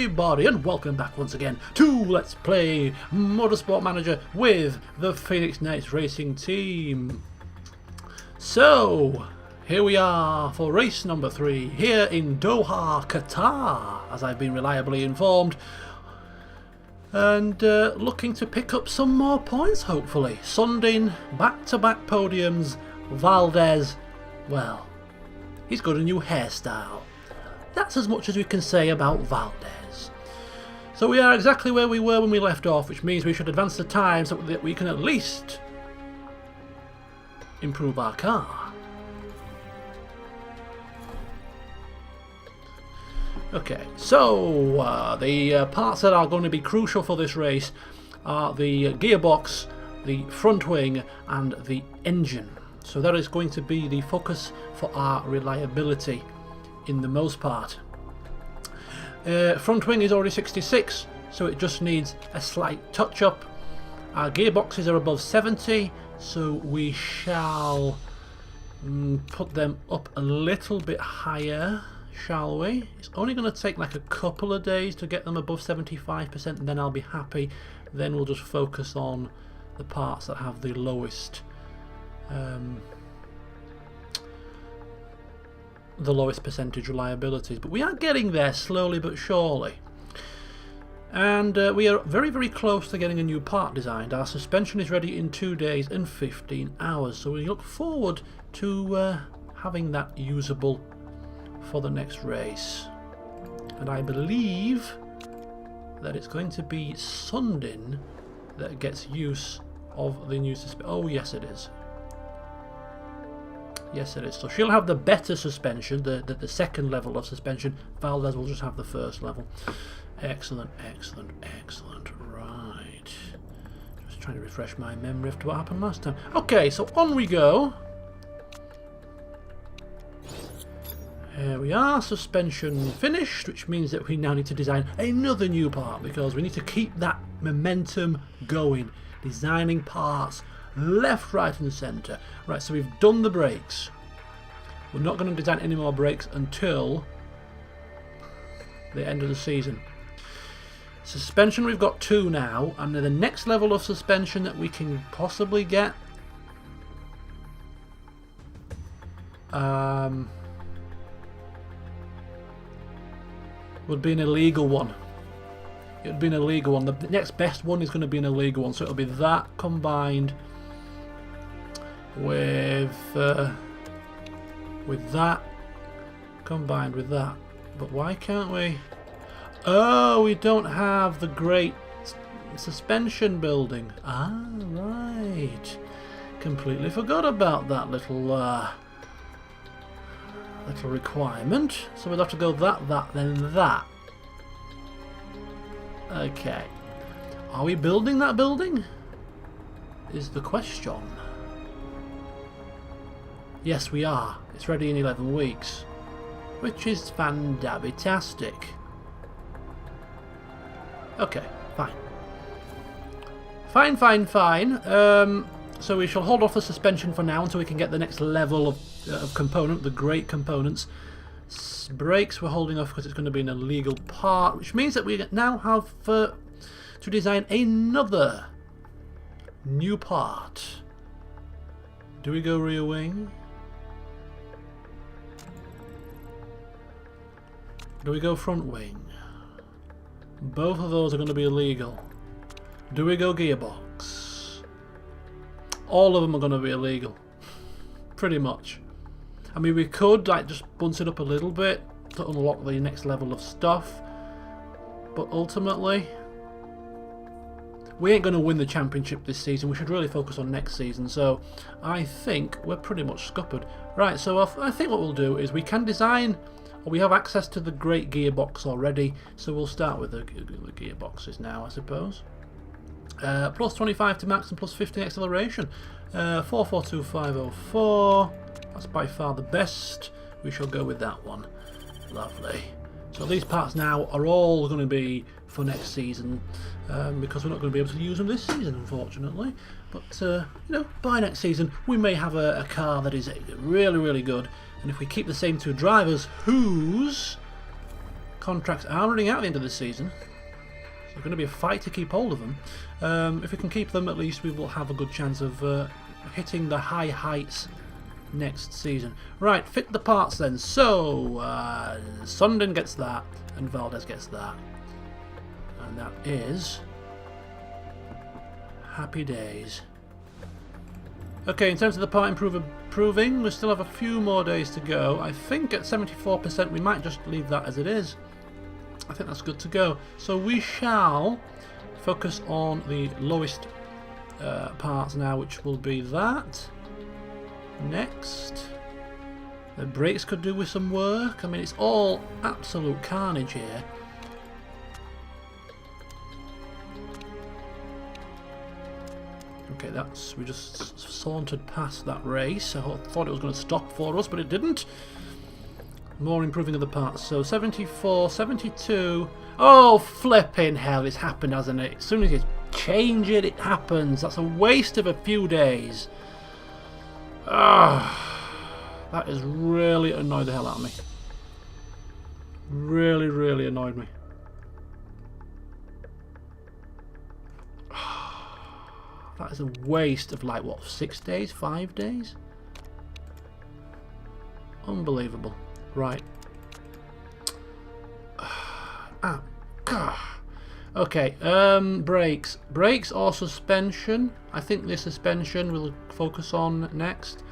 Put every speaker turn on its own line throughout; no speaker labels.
everybody, and welcome back once again to Let's Play Motorsport Manager with the Phoenix Knights Racing Team. So, here we are for race number 3 here in Doha, Qatar, as I've been reliably informed. And looking to pick up some more points, hopefully. Sundin, back-to-back podiums. Valdez, well, he's got a new hairstyle. That's as much as we can say about Valdez. So we are exactly where we were when we left off, which means we should advance the time so that we can at least improve our car. Okay, so the parts that are going to be crucial for this race are the gearbox, the front wing and the engine. So that is going to be the focus for our reliability in the most part. Front wing is already 66, so it just needs a slight touch up. Our gearboxes are above 70, so we shall put them up a little bit higher, shall we? It's only going to take like a couple of days to get them above 75%, and then I'll be happy. Then we'll just focus on the parts that have the lowest percentage reliabilities, but we are getting there slowly but surely. And we are very, very close to getting a new part designed. Our suspension is ready in 2 days and 15 hours, so we look forward to having that usable for the next race. And I believe that it's going to be Sundin that gets use of the new suspension. Oh yes it is. Yes it is. So she'll have the better suspension, the second level of suspension. Valdez will just have the first level. Excellent, excellent, excellent. Right. Just trying to refresh my memory after what happened last time. Okay, so on we go. Here we are, suspension finished, which means that we now need to design another new part because we need to keep that momentum going. Designing parts left, right and centre. Right, so we've done the brakes. We're not going to design any more brakes until the end of the season. Suspension, we've got 2 now, and the next level of suspension that we can possibly get would be an illegal one. It would be an illegal one. The next best one is going to be an illegal one, so it'll be that combined with that combined with that. But why can't we? Oh, we don't have the great suspension building. Ah, right. Completely forgot about that little requirement. So we'll have to go that, then that. Okay. Are we building that building? Is the question. Yes, we are. It's ready in 11 weeks. Which is fantastic. Okay, fine. Fine. So we shall hold off the suspension for now until we can get the next level of component, the great components. Brakes we're holding off because it's going to be an illegal part, which means that we now have to design another new part. Do we go rear wing? Do we go front wing? Both of those are going to be illegal. Do we go gearbox? All of them are going to be illegal. Pretty much. I mean, we could like just bunch it up a little bit to unlock the next level of stuff, but ultimately we ain't going to win the championship this season. We should really focus on next season, so I think we're pretty much scuppered. Right, so I think what we'll do is we can design, or we have access to the great gearbox already, so we'll start with the gearboxes now, I suppose. Plus 25 to max and plus 15 acceleration. 442504. That's by far the best. We shall go with that one. Lovely. So these parts now are all going to be for next season, because we're not going to be able to use them this season, unfortunately. But you know, by next season we may have a car that is really, really good, and if we keep the same 2 drivers, whose contracts are running out at the end of the season. So it's going to be a fight to keep hold of them. If we can keep them, at least we will have a good chance of hitting the high heights next season. Right, fit the parts then. So, Sundin gets that, and Valdez gets that. And that is... happy days. Okay, in terms of the part improving, we still have a few more days to go. I think at 74% we might just leave that as it is. I think that's good to go. So we shall focus on the lowest parts now, which will be that. Next. The brakes could do with some work. I mean, it's all absolute carnage here. Okay, we just sauntered past that race. I thought it was going to stop for us, but it didn't. More improving of the parts. So 74, 72. Oh, flipping hell, it's happened, hasn't it? As soon as you change it, it happens. That's a waste of a few days. That has really annoyed the hell out of me. Really, really annoyed me. That is a waste of, like, what, 6 days? 5 days? Unbelievable. Right. Okay, brakes. Brakes or suspension. I think the suspension we'll focus on next.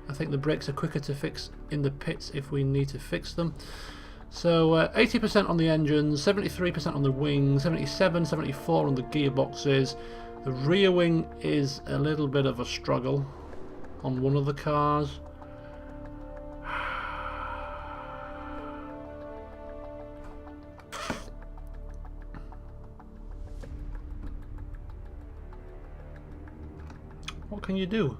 I think the brakes are quicker to fix in the pits if we need to fix them. So 80% on the engines, 73% on the wings, 77, 74 on the gearboxes. The rear wing is a little bit of a struggle on one of the cars. What can you do?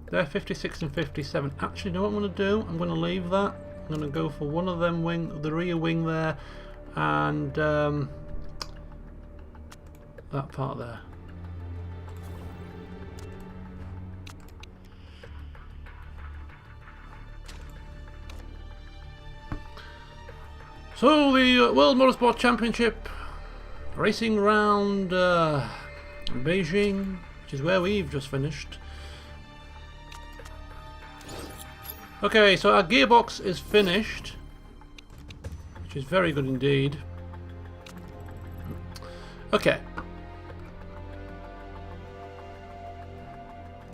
They're 56 and 57. Actually, you know what I'm going to do? I'm going to leave that. I'm going to go for one of them wing, the rear wing there, and that part there. So the World Motorsport Championship racing round Beijing, which is where we've just finished. Okay, so our gearbox is finished, which is very good indeed. Okay.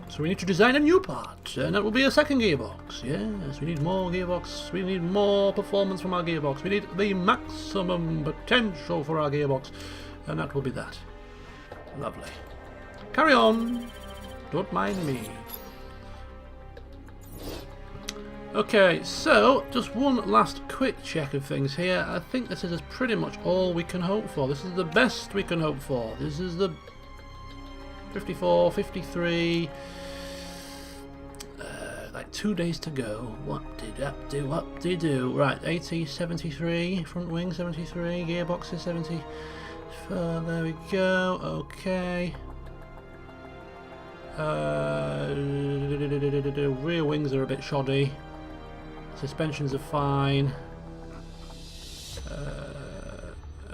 So we need to design a new part, and that will be a second gearbox. Yes, we need more gearbox. We need more performance from our gearbox. We need the maximum potential for our gearbox, and that will be that. Lovely. Carry on. Don't mind me. Okay, so just one last quick check of things here. I think this is pretty much all we can hope for. This is the best we can hope for. This is the 54, 53... like 2 days to go. What did that do? What did it do? Right, 80, 73, front wing 73, gearboxes 70. There we go. Okay. Rear wings are a bit shoddy. Suspensions are fine.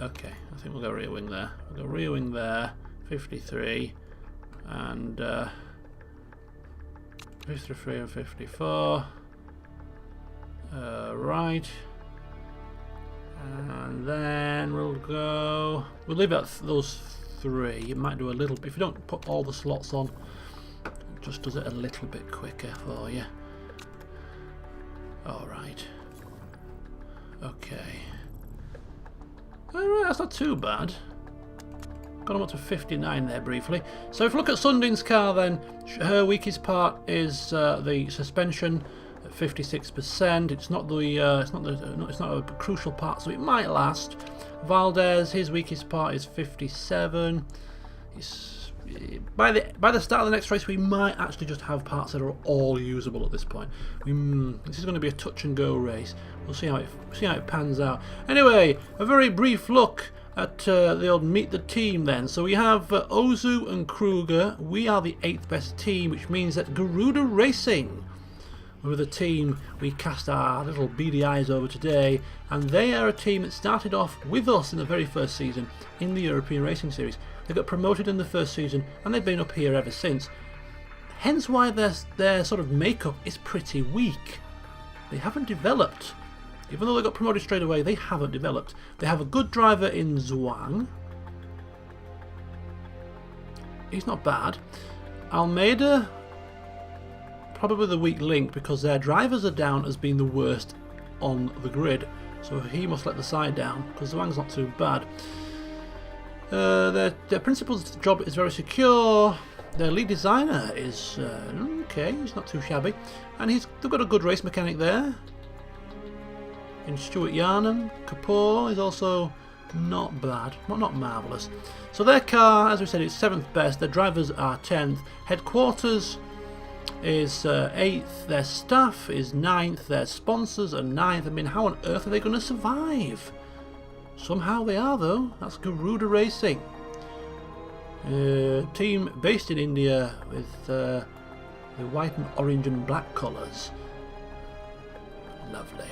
Okay, I think we'll go rear wing there. We'll go rear wing there. 53 and 53 and 54. Right. And then we'll leave it at those three. You might do a little bit, if you don't put all the slots on, it just does it a little bit quicker for you. Alright. Okay. Alright, that's not too bad. Got them up to 59 there briefly. So if we look at Sundin's car then, her weakest part is the suspension at 56%. It's not a crucial part, so it might last. Valdez, his weakest part is 57. By the start of the next race, we might actually just have parts that are all usable at this point. This is going to be a touch and go race. We'll see how it pans out. Anyway, a very brief look at the old Meet the Team then. So we have Ozu and Kruger. We are the 8th best team, which means that Garuda Racing with the team we cast our little beady eyes over today, and they are a team that started off with us in the very first season in the European Racing Series. They got promoted in the first season and they've been up here ever since. Hence why their sort of makeup is pretty weak. They haven't developed. Even though they got promoted straight away, they haven't developed. They have a good driver in Zhuang. He's not bad. Almeida, probably the weak link because their drivers are down as being the worst on the grid. So he must let the side down because Zhuang's not too bad. Their principal's job is very secure. Their lead designer is okay, he's not too shabby. And they've got a good race mechanic there. In Stuart Yarnham. Kapoor is also not bad, not marvellous. So their car, as we said, is 7th best. Their drivers are 10th. Headquarters is 8th. Their staff is 9th. Their sponsors are 9th. I mean, how on earth are they going to survive? Somehow they are, though. That's Garuda Racing. Team based in India with the white and orange and black colours. Lovely.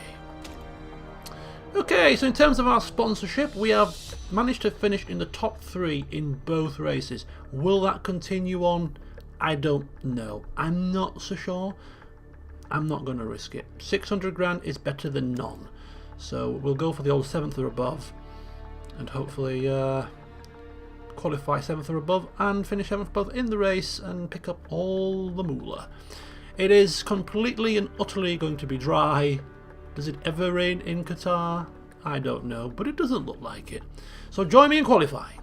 Okay, so in terms of our sponsorship, we have managed to finish in the top 3 in both races. Will that continue on? I don't know. I'm not so sure. I'm not going to risk it. 600 grand is better than none. So we'll go for the old 7th or above and hopefully qualify 7th or above and finish 7th or above in the race and pick up all the moolah. It is completely and utterly going to be dry. Does it ever rain in Qatar? I don't know, but it doesn't look like it. So join me in qualifying.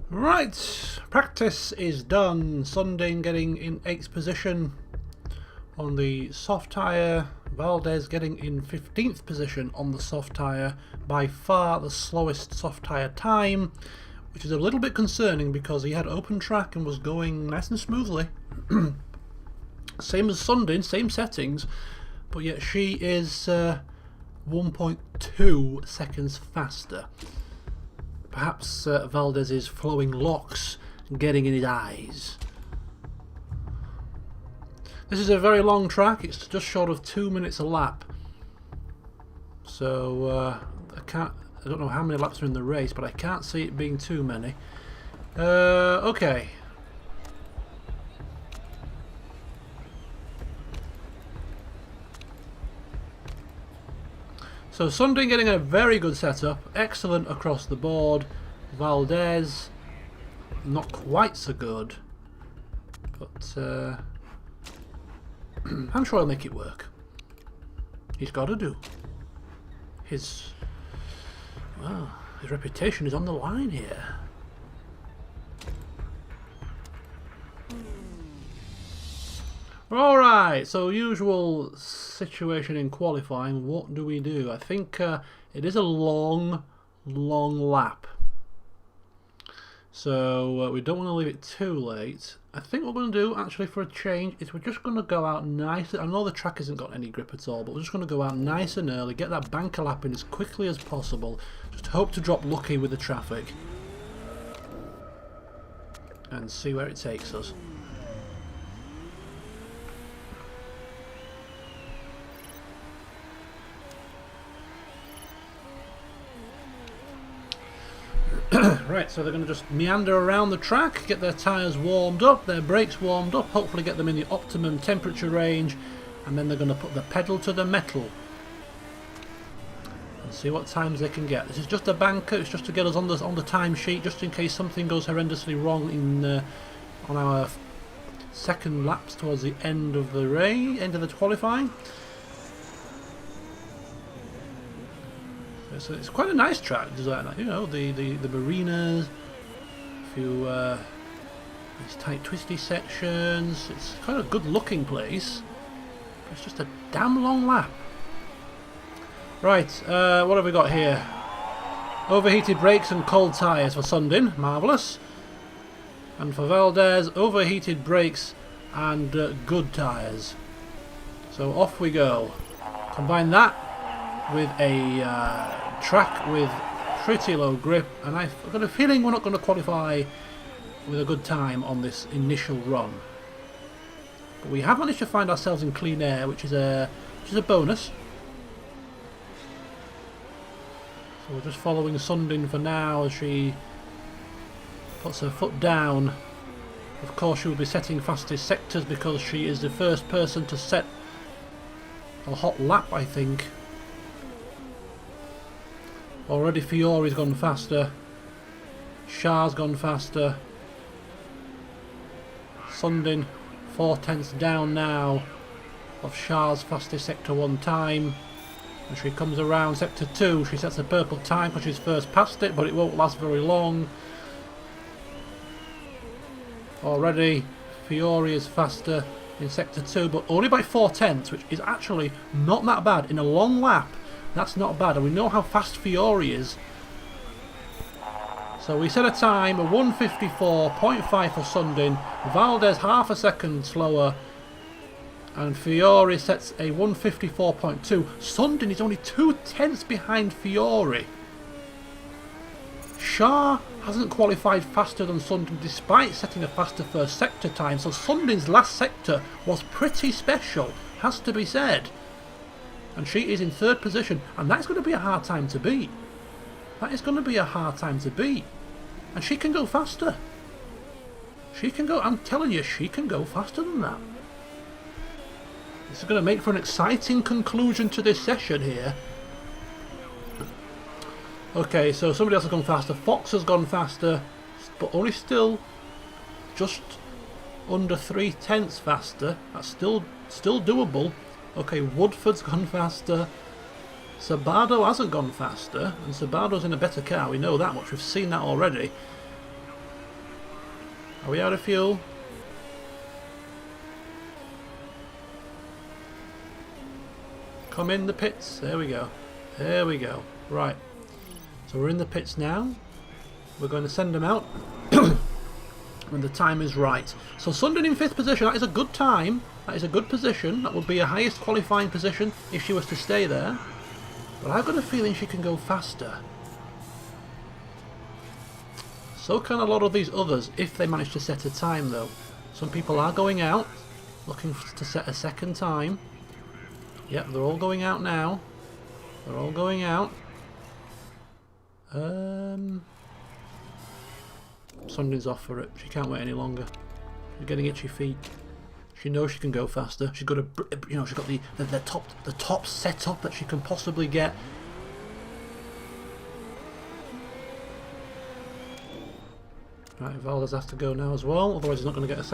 Right, practice is done. Sundin getting in 8th position on the soft tyre. Valdez getting in 15th position on the soft tyre. By far the slowest soft tyre time, which is a little bit concerning because he had open track and was going nice and smoothly. Same as Sundin, same settings, but yet she is 1.2 seconds faster. Perhaps Valdez's flowing locks getting in his eyes. This is a very long track, it's just short of 2 minutes a lap. So I don't know how many laps are in the race, but I can't see it being too many. Okay. So Sundin getting a very good setup, excellent across the board. Valdez, not quite so good, but I'm sure he'll make it work. He's got to do. His reputation is on the line here. Alright, so usual situation in qualifying. What do we do? I think it is a long lap. So we don't want to leave it too late. I think what we're going to do, actually, for a change, is we're just going to go out nice. I know the track hasn't got any grip at all, but we're just going to go out nice and early, get that banker lap in as quickly as possible. Just hope to drop lucky with the traffic. And see where it takes us. Right, so they're going to just meander around the track, get their tyres warmed up, their brakes warmed up, hopefully get them in the optimum temperature range, and then they're going to put the pedal to the metal and see what times they can get. This is just a banker, it's just to get us on the timesheet, just in case something goes horrendously wrong in on our second laps towards the end of the qualifying. So it's quite a nice track design, you know, the marinas, a few these tight twisty sections. It's quite a good looking place. It's just a damn long lap. Right, what have we got here? Overheated brakes and cold tyres for Sundin, marvellous. And for Valdez, overheated brakes and good tyres. So off we go. Combine that with a track with pretty low grip, and I've got a feeling we're not going to qualify with a good time on this initial run. But we have managed to find ourselves in clean air, which is a bonus. So we're just following Sundin for now as she puts her foot down. Of course, she will be setting fastest sectors because she is the first person to set a hot lap, I think. Already Fiore's gone faster. Shah's gone faster. Sundin 4/10 down now of Shah's fastest sector 1 time. And she comes around sector 2. She sets a purple time because she's first past it, but it won't last very long. Already Fiore is faster in sector 2, but only by 4/10, which is actually not that bad. In a long lap, that's not bad, and we know how fast Fiore is. So we set a time of 1:54.5 for Sundin, Valdez half a second slower, and Fiore sets a 1:54.2. Sundin is only 2/10 behind Fiore. Shah hasn't qualified faster than Sundin despite setting a faster first sector time, so Sundin's last sector was pretty special, has to be said. And she is in 3rd position, and that's going to be a hard time to beat. That is going to be a hard time to beat. And she can go faster. She can go, I'm telling you, she can go faster than that. This is going to make for an exciting conclusion to this session here. Okay, so somebody else has gone faster. Fox has gone faster, but only still just under 3/10 faster. That's still doable. Okay, Woodford's gone faster. Sabado hasn't gone faster, and Sabado's in a better car. We know that much. We've seen that already. Are we out of fuel? Come in the pits. There we go. There we go. Right. So we're in the pits now. We're going to send them out when the time is right. So Sundin in 5th position. That is a good time. That is a good position. That would be a highest qualifying position if she was to stay there. But I've got a feeling she can go faster. So can a lot of these others if they manage to set a time though. Some people are going out looking to set a second time. Yep, they're all going out now. They're all going out. Sundin's off for it. She can't wait any longer. She's getting itchy feet. She knows she can go faster. She's got a, you know, she's got the top setup that she can possibly get. Right, Valdez has to go now as well. Otherwise, he's not going to get a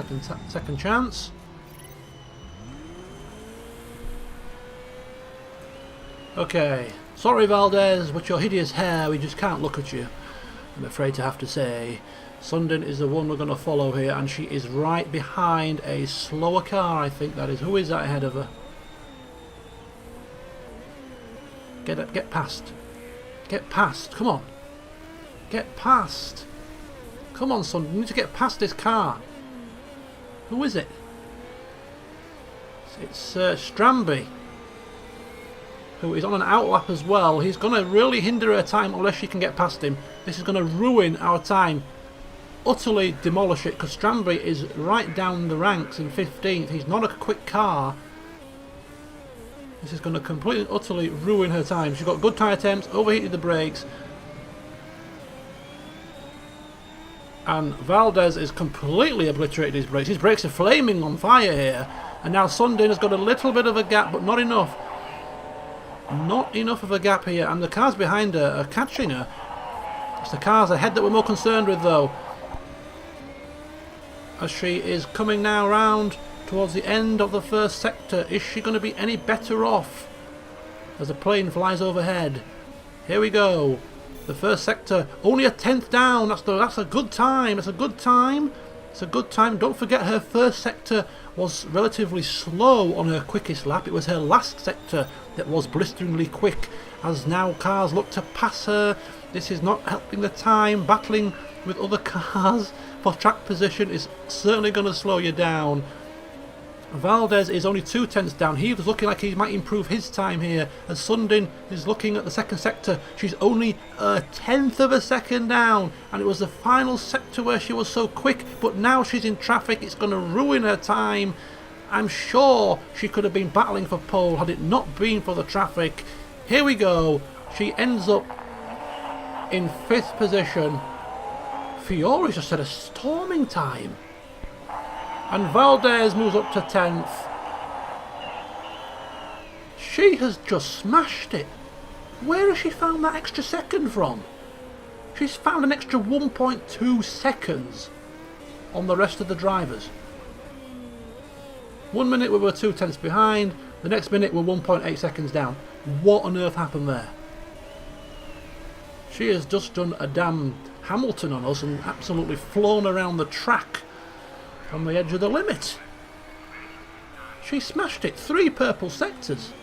second chance. Okay. Sorry, Valdez, but your hideous hair, we just can't look at you. I'm afraid to have to say. Sundin is the one we're going to follow here, and she is right behind a slower car, I think that is. Who is that ahead of her? Get up, get past. Get past, come on. Get past. Come on, Sundin, you need to get past this car. Who is it? It's Stramby, who is on an outlap as well. He's going to really hinder her time unless she can get past him. This is going to ruin our time. Utterly demolish it, because Stramby is right down the ranks in 15th. He's not a quick car. This is going to completely, utterly ruin her time. She's got good tyre attempts, overheated the brakes. And Valdez is completely obliterated his brakes. His brakes are flaming on fire here. And now Sundin has got a little bit of a gap, but not enough. Not enough of a gap here, and the cars behind her are catching her. It's the cars ahead that we're more concerned with though, as she is coming now round towards the end of the first sector. Is she going to be any better off as the plane flies overhead? Here we go. The first sector, only a 10th down. That's a good time. It's a good time. It's a good time. Don't forget, her first sector was relatively slow on her quickest lap. It was her last sector that was blisteringly quick, as now cars look to pass her. This is not helping the time. Battling with other cars for track position is certainly going to slow you down. Valdez is only 2 tenths down. He was looking like he might improve his time here. As Sundin is looking at the second sector, she's only a tenth of a second down. And it was the final sector where she was so quick, but now she's in traffic. It's going to ruin her time. I'm sure she could have been battling for pole had it not been for the traffic. Here we go. She ends up in 5th position. Fiore just had a storming time. And Valdez moves up to 10th. She has just smashed it. Where has she found that extra second from? She's found an extra 1.2 seconds on the rest of the drivers. 1 minute we were 2 tenths behind. The next minute we're 1.8 seconds down. What on earth happened there? She has just done a damn Hamilton on us and absolutely flown around the track on the edge of the limit. She smashed it. 3 purple sectors.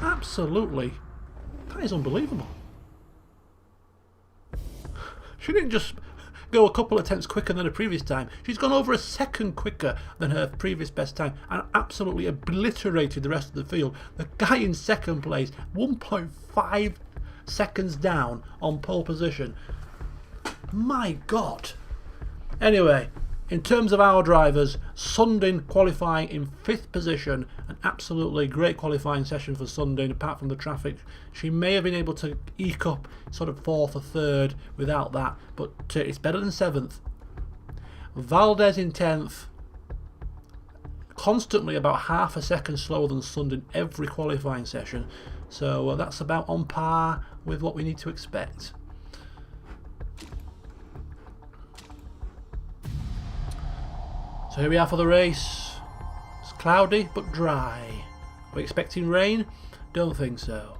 Absolutely. That is unbelievable. She didn't just go a couple of tenths quicker than her previous time. She's gone over a second quicker than her previous best time and absolutely obliterated the rest of the field. The guy in second place, 1.5 seconds down on pole position. My God. Anyway, in terms of our drivers, Sundin qualifying in 5th position. An absolutely great qualifying session for Sundin, apart from the traffic. She may have been able to eke up sort of 4th or 3rd without that, but it's better than 7th. Valdez in 10th. Constantly about half a second slower than Sundin every qualifying session. So that's about on par with what we need to expect. So here we are for the race. It's cloudy but dry. Are we expecting rain? Don't think so.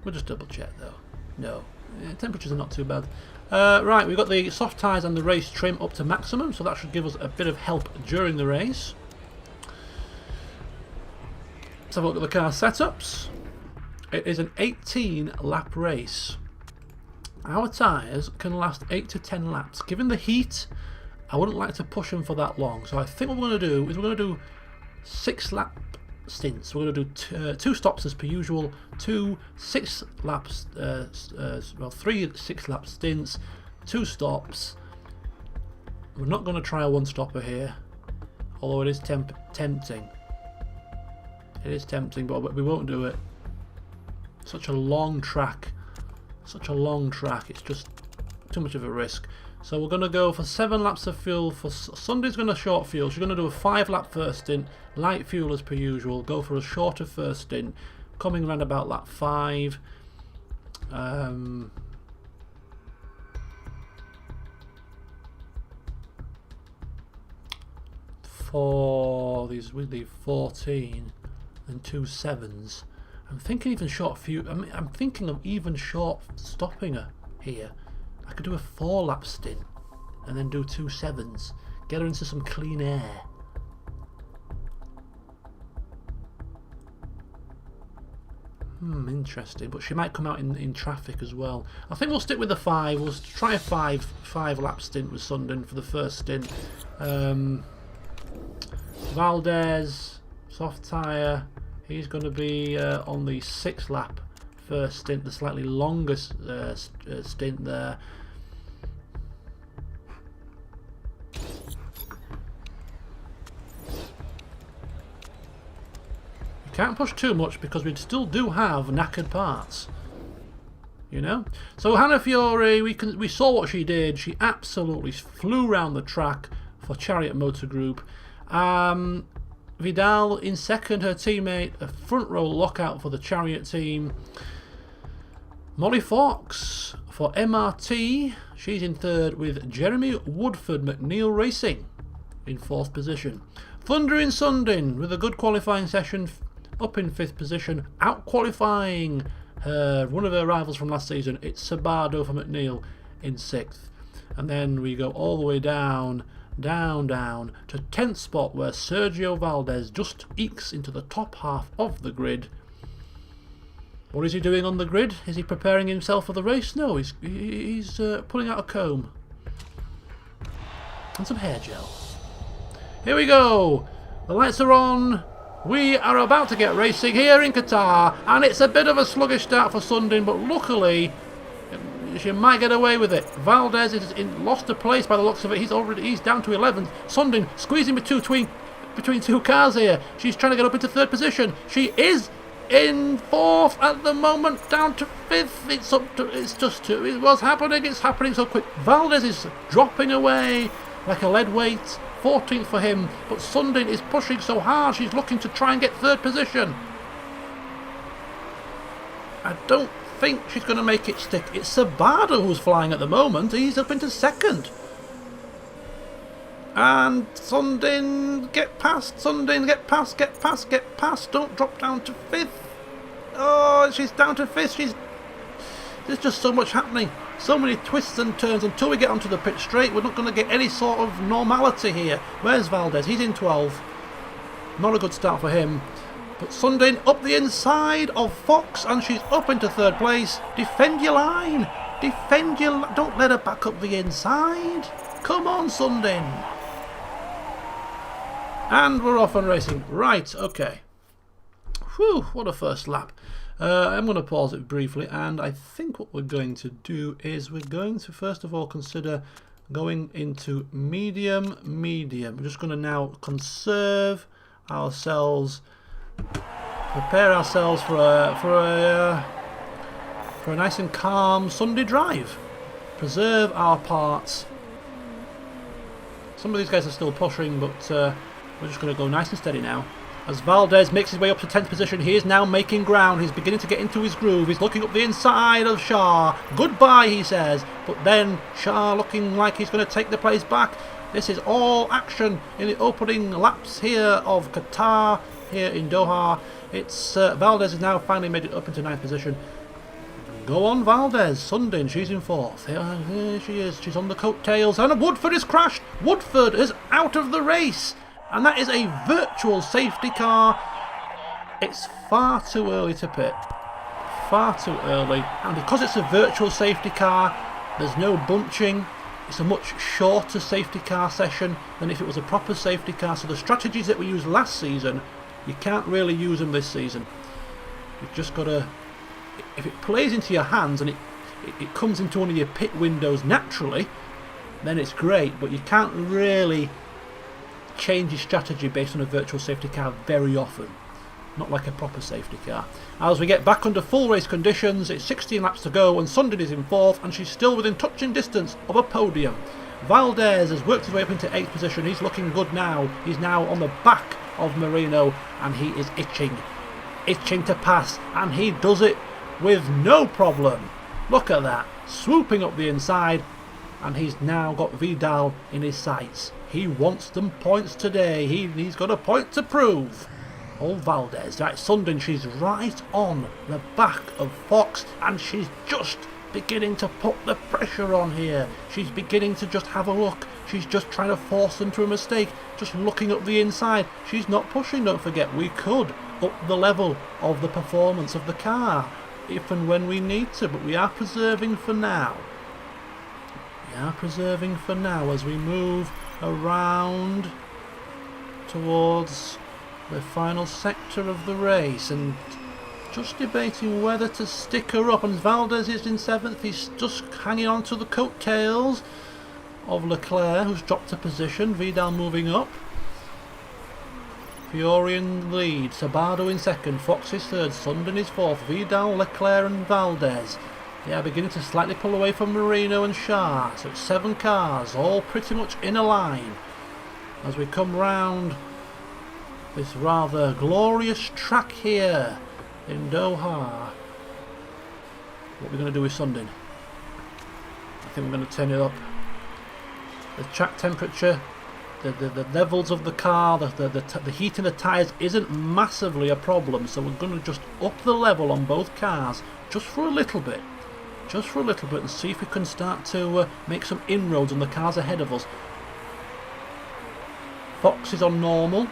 We'll just double check though. No, temperatures are not too bad. Right, we've got the soft tyres and the race trim up to maximum, so that should give us a bit of help during the race. Let's have a look at the car setups. It is an 18 lap race. Our tyres can last 8 to 10 laps. Given the heat, I wouldn't like to push them for that long. So I think what we're going to do is we're going to do 6 lap stints. We're going to do 2 stops as per usual, 2 6 laps, well 3 6 lap stints, 2 stops. We're not going to try a 1 stopper here, although it is tempting. It is tempting, but we won't do it. Such a long track. Such a long track. It's just too much of a risk. So we're going to go for 7 laps of fuel. For Sunday's going to short fuel. She's going to do a 5 lap first stint. Light fuel as per usual. Go for a shorter first stint. Coming around about lap 5. For these, we leave 14 and 2 7s. I'm thinking even short fuel. I'm thinking of even short stopping her here. I could do a 4 lap stint and then do 2 7s. Get her into some clean air. Interesting. But she might come out in traffic as well. I think we'll stick with the 5. We'll try a 5 lap stint with Sundin for the first stint. Valdez, soft tyre. He's going to be on the 6 lap first stint, the slightly longer stint there. You can't push too much because we still do have knackered parts, you know. So Hannah Fiore, we saw what she did. She absolutely flew around the track for Chariot Motor Group. Vidal in second, her teammate, a front row lockout for the Chariot team. Molly Fox for MRT, she's in third with Jeremy Woodford McNeil Racing in 4th position. Thunder in Sundin with a good qualifying session, up in 5th position, out qualifying one of her rivals from last season. It's Sabado for McNeil in 6th. And then we go all the way down to 10th spot, where Sergio Valdez just ekes into the top half of the grid. What is he doing on the grid? Is he preparing himself for the race? No, he's pulling out a comb. And some hair gel. Here we go. The lights are on. We are about to get racing here in Qatar, and it's a bit of a sluggish start for Sundin, but luckily she might get away with it. Valdez is lost a place by the looks of it. He's down to 11th. Sundin squeezing between two cars here. She's trying to get up into 3rd position. She is in 4th at the moment, down to 5th. What's happening? It's happening so quick. Valdez is dropping away like a lead weight. 14th for him, but Sundin is pushing so hard. She's looking to try and get 3rd position. I don't think she's going to make it stick. It's Sabado who's flying at the moment. He's up into 2nd. And Sundin, get past. Sundin, get past. Don't drop down to 5th. Oh, she's down to 5th. There's just so much happening. So many twists and turns. Until we get onto the pit straight, we're not going to get any sort of normality here. Where's Valdez? He's in 12th. Not a good start for him. But Sundin up the inside of Fox, and she's up into 3rd place. Defend your line. Don't let her back up the inside. Come on, Sundin. And we're off and racing. Right, okay. Whew, what a first lap. I'm going to pause it briefly, and I think what we're going to do is we're going to first of all consider going into medium. We're just going to now conserve ourselves, prepare ourselves for a nice and calm Sunday drive. Preserve our parts. Some of these guys are still pushing, but we're just going to go nice and steady now. As Valdez makes his way up to 10th position, he is now making ground. He's beginning to get into his groove. He's looking up the inside of Shah. Goodbye, he says. But then Shah looking like he's going to take the place back. This is all action in the opening laps here of Qatar, here in Doha. It's Valdez has now finally made it up into 9th position. Go on, Valdez. Sundin, she's in 4th. Here she is. She's on the coattails. And Woodford is crashed. Woodford is out of the race. And that is a virtual safety car. It's far too early to pit. Far too early. And because it's a virtual safety car, there's no bunching. It's a much shorter safety car session than if it was a proper safety car. So the strategies that we used last season, you can't really use them this season. You've just got to... If it plays into your hands and it comes into one of your pit windows naturally, then it's great. But you can't really change your strategy based on a virtual safety car very often, not like a proper safety car. As we get back under full race conditions, it's 16 laps to go and Sundin is in 4th, and she's still within touching distance of a podium. Valdez has worked his way up into 8th position. He's looking good now. He's now on the back of Marino, and he is itching to pass, and he does it with no problem. Look at that, swooping up the inside, and he's now got Vidal in his sights. He wants them points today. He's got a point to prove. Oh, Valdez. Right, Sundin, she's right on the back of Fox, and she's just beginning to put the pressure on here. She's beginning to just have a look. She's just trying to force them to a mistake, just looking up the inside. She's not pushing, don't forget. We could up the level of the performance of the car if and when we need to, but we are preserving for now. We are preserving for now as we move around towards the final sector of the race, and just debating whether to stick her up. And Valdez is in 7th. He's just hanging on to the coattails of Leclerc, who's dropped a position. Vidal moving up. Fiore in the lead. Sabado in 2nd. Fox is 3rd. Sundin is 4th. Vidal, Leclerc and Valdez. They are beginning to slightly pull away from Marino and Shah. So it's 7 cars, all pretty much in a line. As we come round this rather glorious track here in Doha. What we're going to do with Sundin? I think we're going to turn it up. The track temperature, the levels of the car, the heat in the tyres isn't massively a problem. So we're going to just up the level on both cars just for a little bit. Just for a little bit, and see if we can start to make some inroads on the cars ahead of us. Fox is on normal,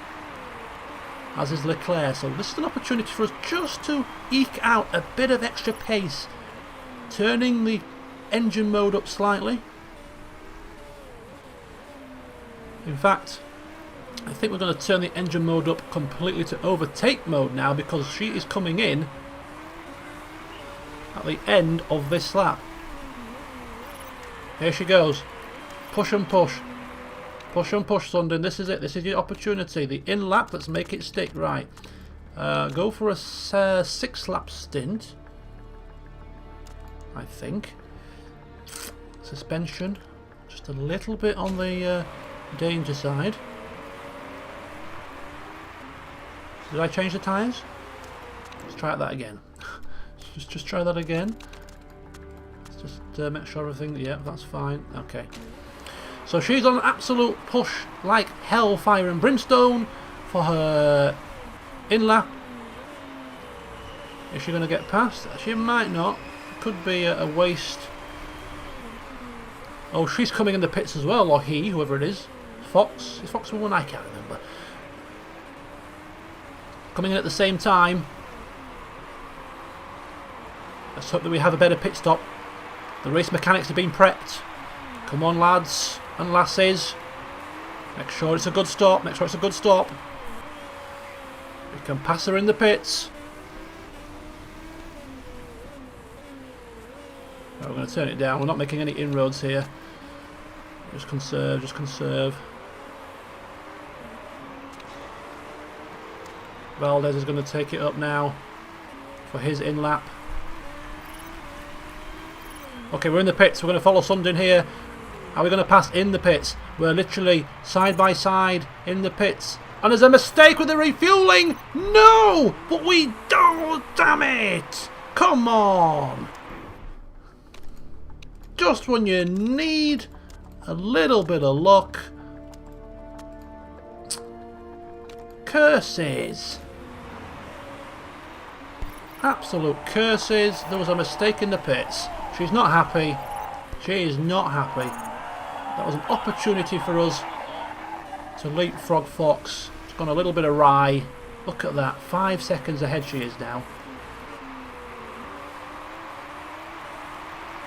as is Leclerc, so this is an opportunity for us just to eke out a bit of extra pace, turning the engine mode up slightly. In fact, I think we're going to turn the engine mode up completely to overtake mode now, because she is coming in at the end of this lap. Here she goes. Push and push. Push and push, Sundin. This is it. This is your opportunity. The in lap, let's make it stick. Right. Go for a 6 lap stint, I think. Suspension. Just a little bit on the danger side. Did I change the tyres? Let's try that again. just try that again. Let's just make sure everything... Yeah, that's fine. Okay. So she's on an absolute push like hell, fire and brimstone for her in-lap. Is she going to get past? She might not. Could be a waste. Oh, she's coming in the pits as well, or he, whoever it is. Fox? Is Fox one? I can't remember. Coming in at the same time. Let's hope that we have a better pit stop. The race mechanics have been prepped. Come on, lads and lasses. Make sure it's a good stop. Make sure it's a good stop. We can pass her in the pits. Right, we're going to turn it down. We're not making any inroads here. Just conserve, just conserve. Valdez is going to take it up now for his in-lap. Okay, we're in the pits. We're going to follow Sundin here. Are we going to pass in the pits? We're literally side by side in the pits. And there's a mistake with the refueling. No! But we don't. Damn it! Come on! Just when you need a little bit of luck. Curses. Absolute curses. There was a mistake in the pits. She's not happy. She is not happy. That was an opportunity for us to leapfrog Fox. It's gone a little bit awry. Look at that. 5 seconds ahead she is now.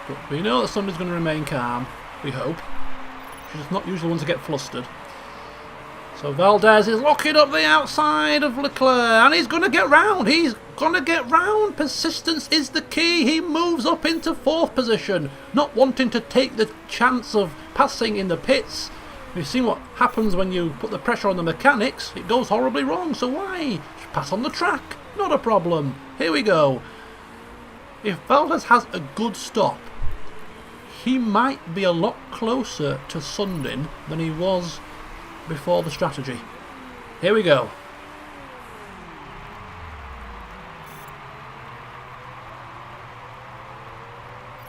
But we know that somebody's going to remain calm. We hope. She's not usually one to get flustered. So Valdez is locking up the outside of Leclerc, and he's going to get round. He's going to get round. Persistence is the key. He moves up into 4th position, not wanting to take the chance of passing in the pits. We've seen what happens when you put the pressure on the mechanics. It goes horribly wrong. So why? Just pass on the track. Not a problem. Here we go. If Valdez has a good stop, he might be a lot closer to Sundin than he was before the strategy. Here we go.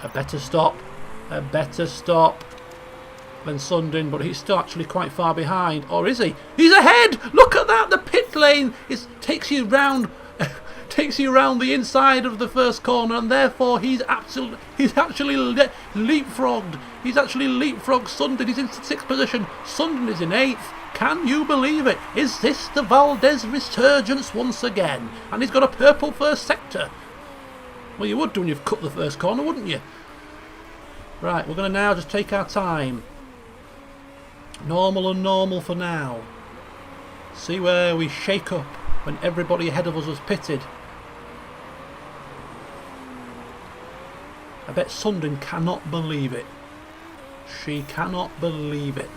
A better stop than Sundin, but he's still actually quite far behind. Or is he? He's ahead! Look at that! The pit lane takes you round the inside of the first corner, and therefore he's actually leapfrogged. He's actually leapfrogged Sundin. He's in 6th position. Sundin is in 8th. Can you believe it? Is this the Valdez resurgence once again? And he's got a purple first sector. Well, you would do when you've cut the first corner, wouldn't you? Right, we're going to now just take our time. Normal and normal for now. See where we shake up when everybody ahead of us was pitted. I bet Sundin cannot believe it. She cannot believe it.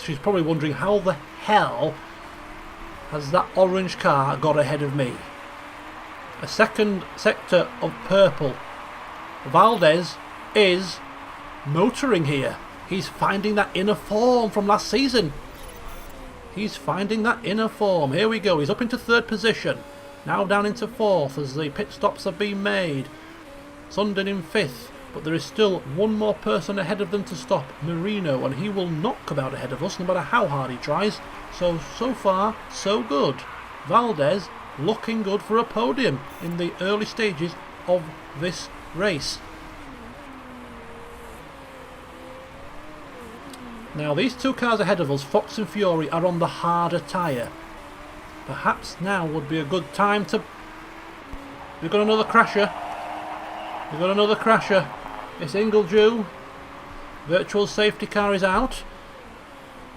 She's probably wondering how the hell has that orange car got ahead of me. A 2nd sector of purple. Valdez is motoring here. He's finding that inner form from last season. He's finding that inner form. Here we go. He's up into 3rd position. Now down into 4th as the pit stops have been made. Sundin in 5th. But there is still one more person ahead of them to stop, Marino, and he will not come out ahead of us no matter how hard he tries. So far, so good. Valdez looking good for a podium in the early stages of this race. Now these 2 cars ahead of us, Fox and Fury, are on the harder tyre. Perhaps now would be a good time to... We've got another crasher. We've got another crasher. It's Ingledew. Virtual safety car is out.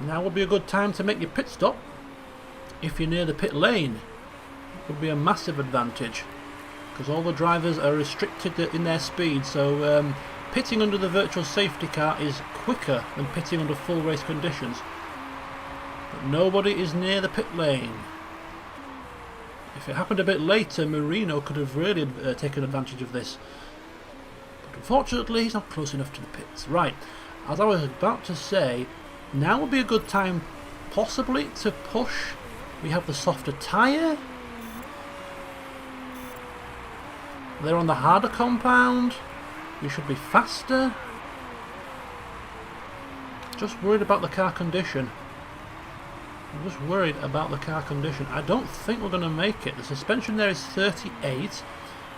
Now would be a good time to make your pit stop. If you're near the pit lane, it would be a massive advantage, because all the drivers are restricted in their speed, so pitting under the virtual safety car is quicker than pitting under full race conditions. But nobody is near the pit lane. If it happened a bit later, Marino could have really taken advantage of this. But unfortunately, he's not close enough to the pits. Right, as I was about to say, now would be a good time possibly to push. We have the softer tyre. They're on the harder compound. We should be faster. Just worried about the car condition. I'm just worried about the car condition. I don't think we're going to make it. The suspension there is 38.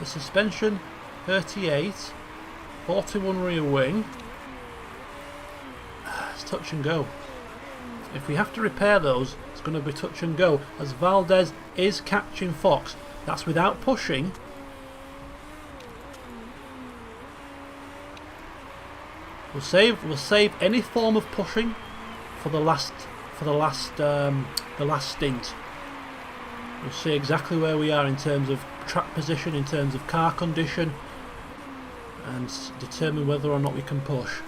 The suspension 38. 41 rear wing. It's touch and go. If we have to repair those, it's going to be touch and go, as Valdez is catching Fox. That's without pushing. We'll save any form of pushing for the last stint. We'll see exactly where we are in terms of track position, in terms of car condition, and determine whether or not we can push.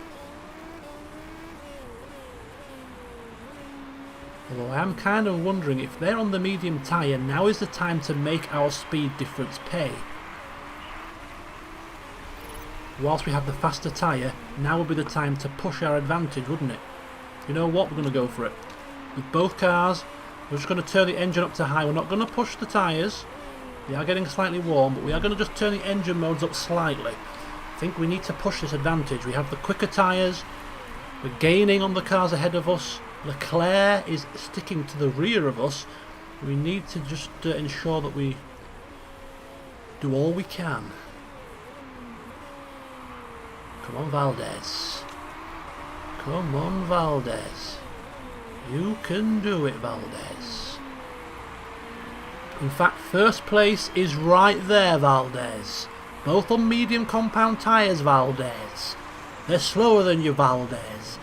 Although I am kind of wondering, if they're on the medium tyre, now is the time to make our speed difference pay. Whilst we have the faster tyre, now would be the time to push our advantage, wouldn't it? You know what, we're going to go for it. With both cars, we're just going to turn the engine up to high. We're not going to push the tyres. They are getting slightly warm, but we are going to just turn the engine modes up slightly. I think we need to push this advantage. We have the quicker tyres. We're gaining on the cars ahead of us. Leclerc is sticking to the rear of us. We need to just ensure that we do all we can. Come on, Valdez. Come on, Valdez. You can do it, Valdez. In fact, first place is right there, Valdez. Both on medium compound tyres, Valdez. They're slower than you, Valdez.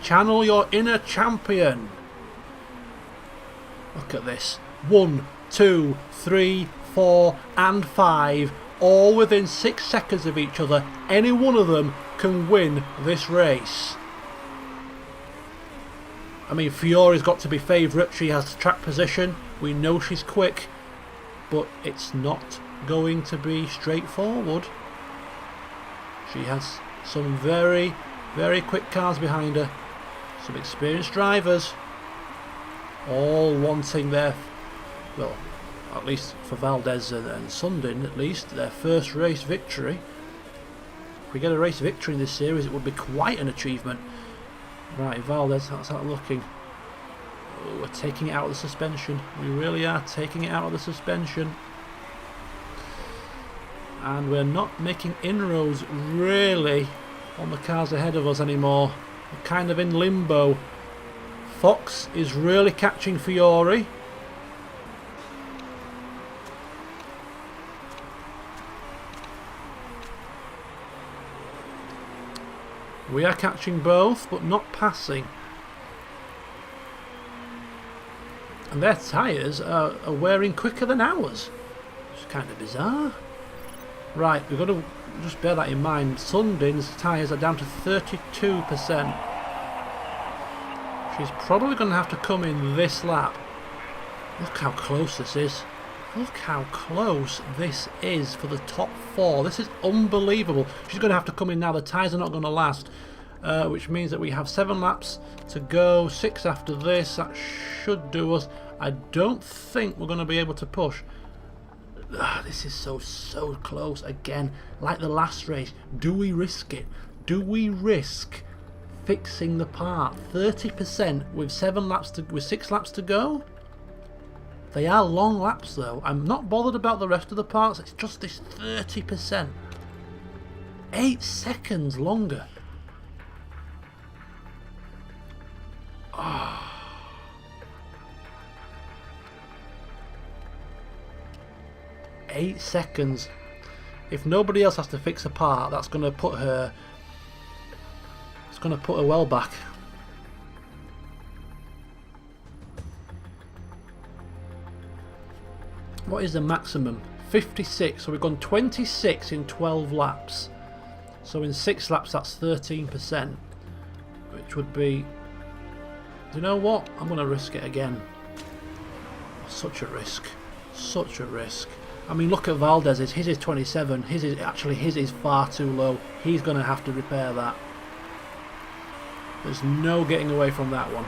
Channel your inner champion. Look at this. 1, 2, 3, 4 and 5. All within 6 seconds of each other. Any one of them can win this race. I mean, Fiori's got to be favourite. She has track position. We know she's quick, but it's not going to be straightforward. She has some very, very quick cars behind her. Some experienced drivers. All wanting their, well, at least for Valdez and Sundin, at least, their first race victory. If we get a race victory in this series, it would be quite an achievement. Right, Valdez, how's that looking? Oh, we're taking it out of the suspension. We really are taking it out of the suspension. And we're not making inroads, really, on the cars ahead of us anymore. We're kind of in limbo. Fox is really catching Fiori. We are catching both, but not passing. And their tyres are wearing quicker than ours. It's kind of bizarre. Right, we've got to just bear that in mind. Sundin's tyres are down to 32%. She's probably going to have to come in this lap. Look how close this is. Look how close this is for the top 4. This is unbelievable. She's going to have to come in now. The tyres are not going to last. Which means that we have 7 laps to go. 6 after this. That should do us. I don't think we're going to be able to push. This is so close again. Like the last race. Do we risk it? Do we risk fixing the part? 30% with 6 laps to go? They are long laps though. I'm not bothered about the rest of the parts, it's just this 30%. 8 seconds longer. Oh. 8 seconds. If nobody else has to fix a part, that's going to put her going to put her well back. What is the maximum? 56. So we've gone 26 in 12 laps. So in 6 laps that's 13%. Which would be... You know what? I'm going to risk it again. Such a risk. Such a risk. I mean, look at Valdez's. His is 27. His is far too low. He's going to have to repair that. There's no getting away from that one.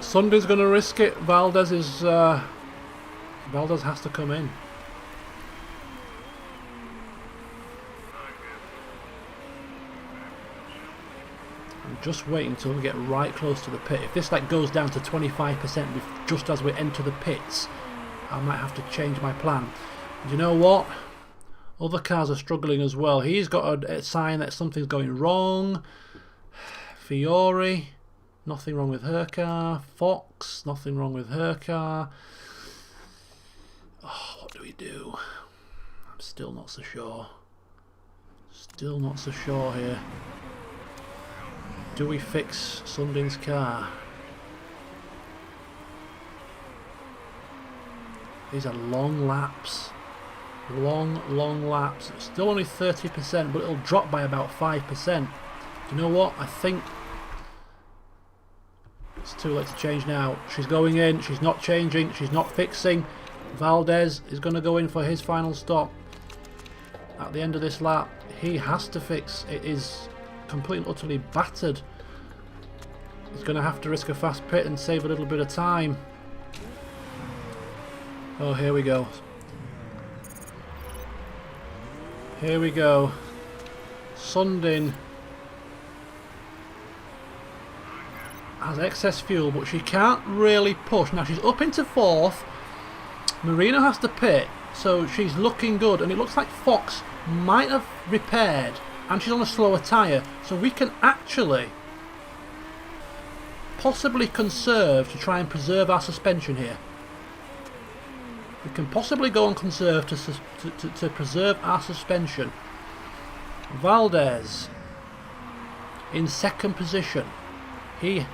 Sundin's going to risk it. Valdez has to come in. I'm just waiting until we get right close to the pit. If this like goes down to 25% just as we enter the pits, I might have to change my plan. And you know what? Other cars are struggling as well. He's got a sign that something's going wrong. Fiore, nothing wrong with her car. Fox, nothing wrong with her car. Oh, what do we do? I'm still not so sure. Still not so sure here. Do we fix Sundin's car? These are long laps. Long laps. It's still only 30%, but it'll drop by about 5%. Do you know what? I think it's too late to change now. She's going in. She's not changing. She's not fixing. Valdez is going to go in for his final stop. At the end of this lap, he has to fix. It is completely and utterly battered. He's going to have to risk a fast pit and save a little bit of time. Oh, here we go. Here we go. Sundin has excess fuel, but she can't really push. Now she's up into 4th. Marino has to pit, so she's looking good, and it looks like Fox might have repaired, and she's on a slower tyre, so we can actually possibly conserve to try and preserve our suspension here. We can possibly go and conserve to preserve our suspension. Valdez in 2nd position. He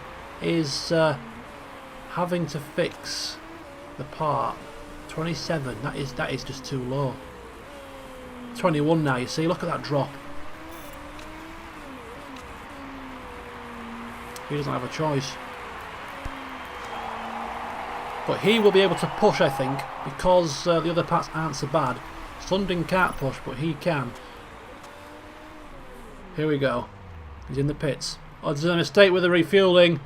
is having to fix the part. 27. That is just too low. 21 now. You see, look at that drop. He doesn't have a choice. But he will be able to push, I think, because the other parts aren't so bad. Sundin can't push, but he can. Here we go. He's in the pits. Oh, there's a mistake with the refueling.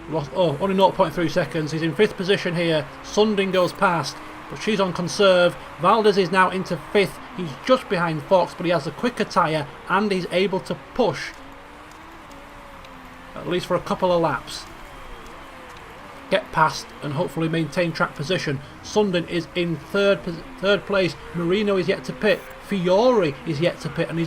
Lost, oh, only 0.3 seconds. He's in 5th position here. Sundin goes past, but she's on conserve. Valdez is now into 5th. He's just behind Fox, but he has a quicker tyre and he's able to push at least for a couple of laps. Get past and hopefully maintain track position. Sundin is in third place. Marino is yet to pit. Fiore is yet to pit, and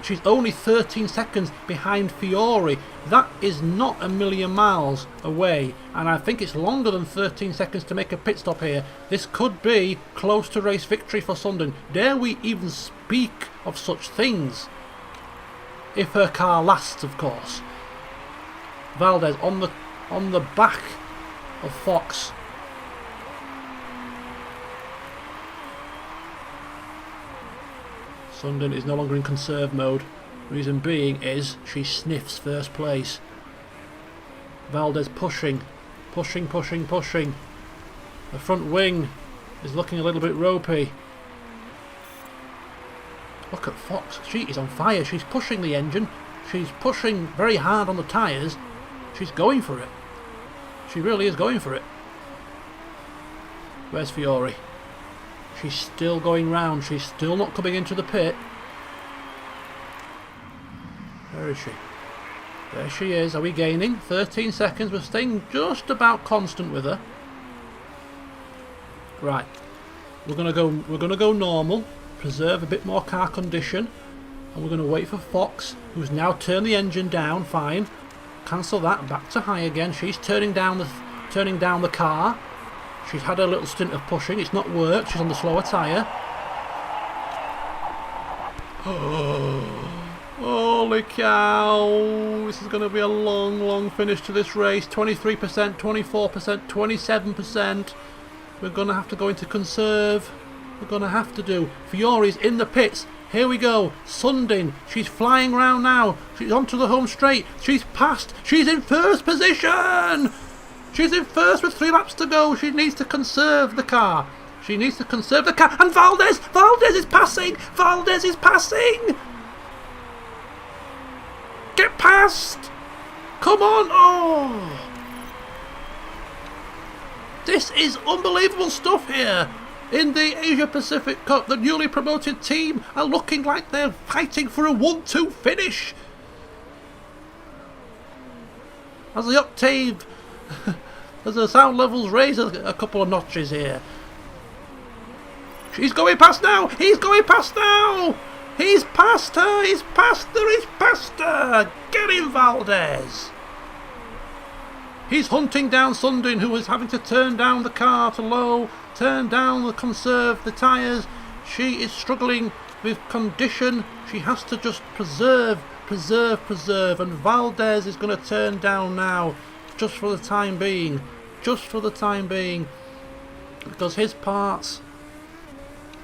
she's only 13 seconds behind Fiore. That is not a million miles away, and I think it's longer than 13 seconds to make a pit stop here. This could be close to race victory for Sundin. Dare we even speak of such things? If her car lasts, of course. Valdez on the back of Fox. Sundin is no longer in conserve mode. Reason being is she sniffs 1st place. Valdez pushing. The front wing is looking a little bit ropey. Look at Fox. She is on fire. She's pushing the engine. She's pushing very hard on the tyres. She's going for it. She really is going for it. Where's Fiore? She's still going round. She's still not coming into the pit. Where is she? There she is. Are we gaining? 13 seconds. We're staying just about constant with her. Right. We're gonna go normal. Preserve a bit more car condition. And we're gonna wait for Fox, who's now turned the engine down. Fine. Cancel that. Back to high again. She's turning down the car. She's had a little stint of pushing. It's not worked. She's on the slower tyre. Oh, holy cow. This is going to be a long, long finish to this race. 23%, 24%, 27%. We're going to have to go into conserve. We're going to have to do. Fiore's in the pits. Here we go. Sundin. She's flying round now. She's onto the home straight. She's passed. She's in first position. She's in first with 3 laps to go. She needs to conserve the car. She needs to conserve the car. And Valdez! Valdez is passing! Valdez is passing! Get past! Come on! Oh! This is unbelievable stuff here. In the Asia Pacific Cup, the newly promoted team are looking like they're fighting for a 1-2 finish. As the octave... As the sound levels raise a couple of notches here. She's going past now! He's going past now! He's past her! He's past her! He's past her! Get him, Valdez! He's hunting down Sundin, who is having to turn down the car to low, turn down the conserve the tyres. She is struggling with condition. She has to just preserve, and Valdez is going to turn down now, just for the time being. Just for the time being. Because his parts...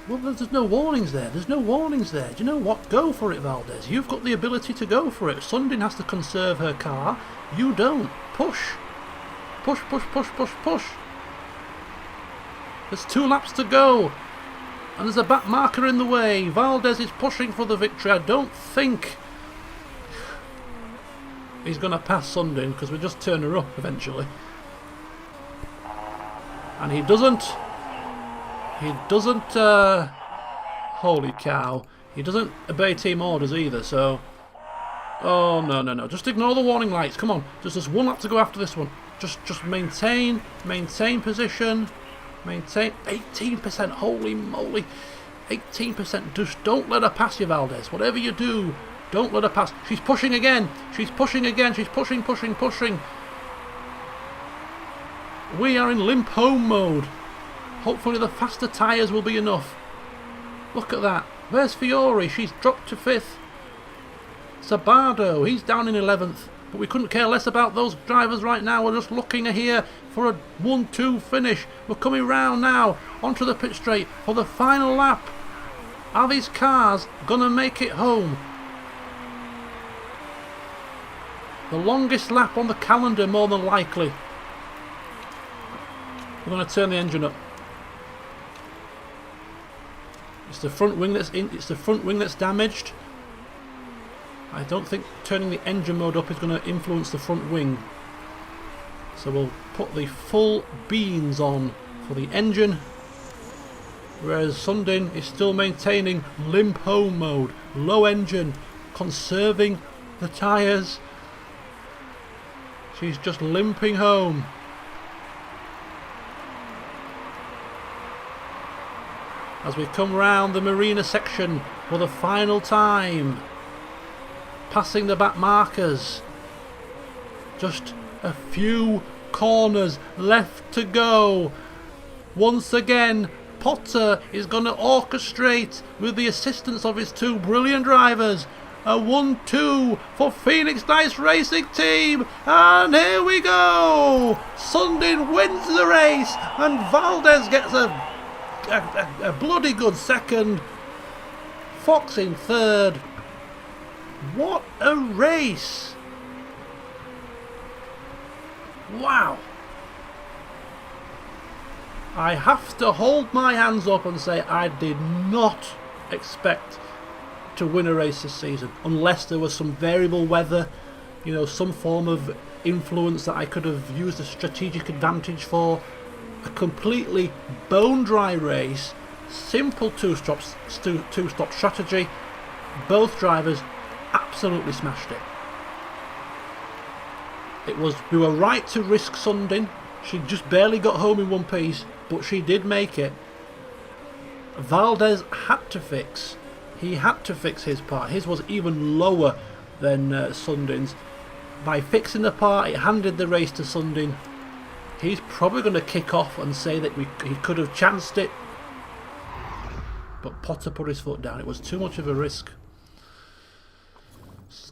Well, there's no warnings there. There's no warnings there. Do you know what? Go for it, Valdez. You've got the ability to go for it. Sundin has to conserve her car. You don't. Push. Push, push, push, push, push. There's 2 laps to go. And there's a back marker in the way. Valdez is pushing for the victory. I don't think he's going to pass Sundin, because we just turn her up eventually. And he doesn't. He doesn't. Holy cow. He doesn't obey team orders either, so... Oh, no, no, no. Just ignore the warning lights. Come on. There's 1 lap to go after this one. Just maintain position. Maintain 18%. Holy moly. 18%. Just don't let her pass you, Valdez. Whatever you do, don't let her pass. She's pushing again. She's pushing again. She's pushing, pushing, pushing. We are in limp home mode. Hopefully the faster tyres will be enough. Look at that. Where's Fiore? She's dropped to 5th. Sabardo, he's down in 11th. But we couldn't care less about those drivers right now. We're just looking here for a 1-2 finish. We're coming round now onto the pit straight for the final lap. Are these cars gonna make it home? The longest lap on the calendar, more than likely. We're going to turn the engine up. It's the front wing that's It's the front wing that's damaged. I don't think turning the engine mode up is going to influence the front wing. So we'll put the full beans on for the engine, whereas Sundin is still maintaining limp home mode, low engine, conserving the tyres. She's just limping home. As we come round the marina section for the final time, passing the back markers. Just a few corners left to go. Once again, Potter is going to orchestrate, with the assistance of his 2 brilliant drivers, a 1-2 for Phoenix Nice Racing Team. And here we go. Sundin wins the race, and Valdez gets a bloody good second. Fox in 3rd. What a race! Wow! I have to hold my hands up and say I did not expect to win a race this season, unless there was some variable weather, you know, some form of influence that I could have used a strategic advantage for. A completely bone dry race, simple two-stop strategy. Both drivers absolutely smashed it. We were right to risk Sundin. She just barely got home in one piece, but she did make it. Valdez had to fix. He had to fix his part. His was even lower than Sundin's. By fixing the part, it handed the race to Sundin. He's probably going to kick off and say that he could have chanced it. But Potter put his foot down. It was too much of a risk.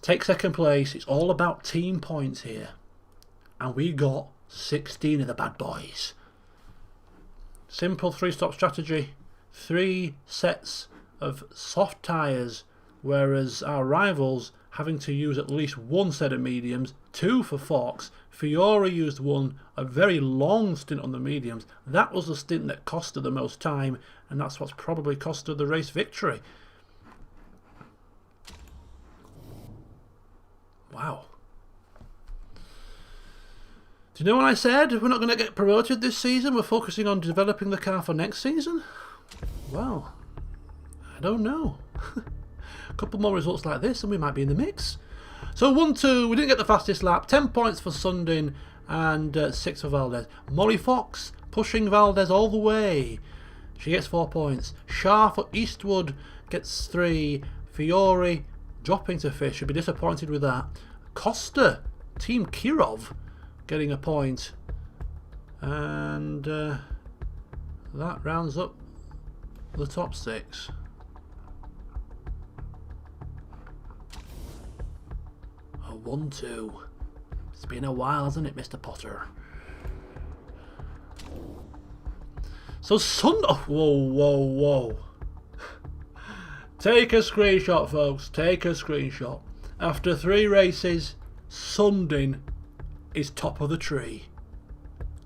Take second place. It's all about team points here. And we got 16 of the bad boys. Simple 3-stop strategy. 3 sets of soft tyres. Whereas our rivals having to use at least 1 set of mediums. 2 for Fox. Fiore used a very long stint on the mediums. That was the stint that cost her the most time, and that's what's probably cost her the race victory. Wow. Do you know what I said? We're not going to get promoted this season. We're focusing on developing the car for next season. Well, I don't know. A couple more results like this and we might be in the mix. So 1-2, we didn't get the fastest lap. 10 points for Sundin and 6 for Valdez. Molly Fox pushing Valdez all the way. She gets 4 points. Shah for Eastwood gets 3. Fiore dropping to 5th. Should be disappointed with that. Costa, Team Kirov, getting a point. And that rounds up the top 6. A 1-2. It's been a while, hasn't it, Mr. Potter? So oh, whoa. Take a screenshot, folks. Take a screenshot. After 3 races, Sundin is top of the tree.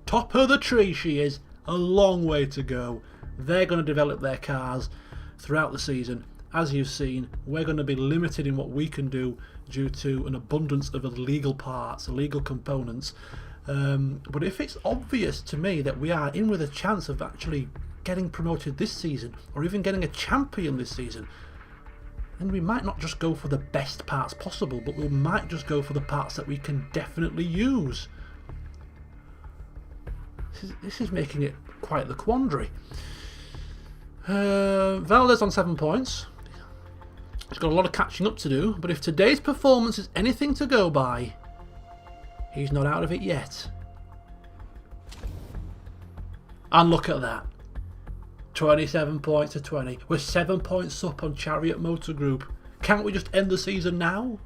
Top of the tree she is. A long way to go. They're going to develop their cars throughout the season. As you've seen, we're going to be limited in what we can do due to an abundance of illegal parts, illegal components. But if it's obvious to me that we are in with a chance of actually getting promoted this season, or even getting a champion this season, then we might not just go for the best parts possible, but we might just go for the parts that we can definitely use. This is making it quite the quandary. Valdez on 7 points. He's got a lot of catching up to do, but if today's performance is anything to go by, he's not out of it yet. And look at that. 27 points to 20. We're 7 points up on Chariot Motor Group. Can't we just end the season now?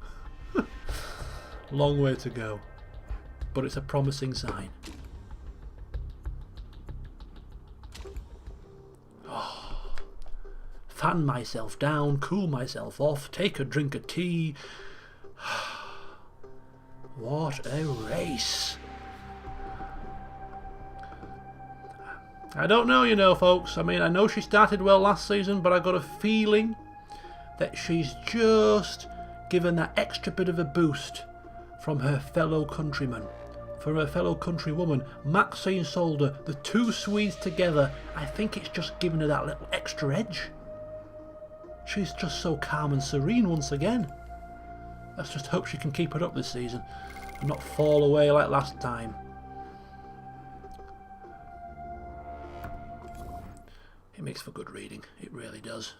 Long way to go. But it's a promising sign. Oh. Fan myself down, cool myself off, take a drink of tea. What a race. I don't know, you know, folks. I mean, I know she started well last season, but I got a feeling that she's just given that extra bit of a boost from her fellow countryman, from her fellow countrywoman, Maxine Solder. The 2 Swedes together, I think it's just given her that little extra edge. She's just so calm and serene once again. Let's just hope she can keep it up this season and not fall away like last time. It makes for good reading. It really does.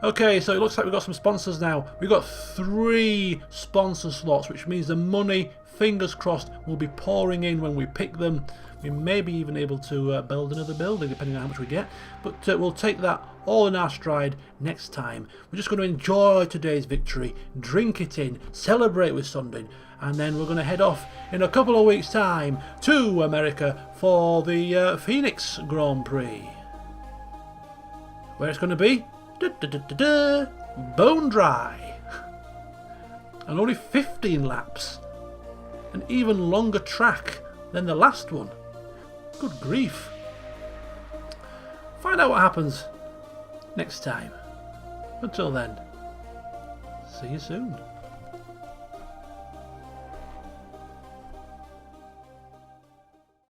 Okay, so it looks like we've got some sponsors now. We've got 3 sponsor slots, which means the money, fingers crossed, will be pouring in when we pick them. We may be even able to build another building, depending on how much we get. But we'll take that all in our stride next time. We're just going to enjoy today's victory, drink it in, celebrate with Sundin, and then we're going to head off in a couple of weeks' time to America for the Phoenix Grand Prix. Where it's going to be? Bone dry. And only 15 laps. An even longer track than the last one. Good grief. Find out what happens next time. Until then, see you soon.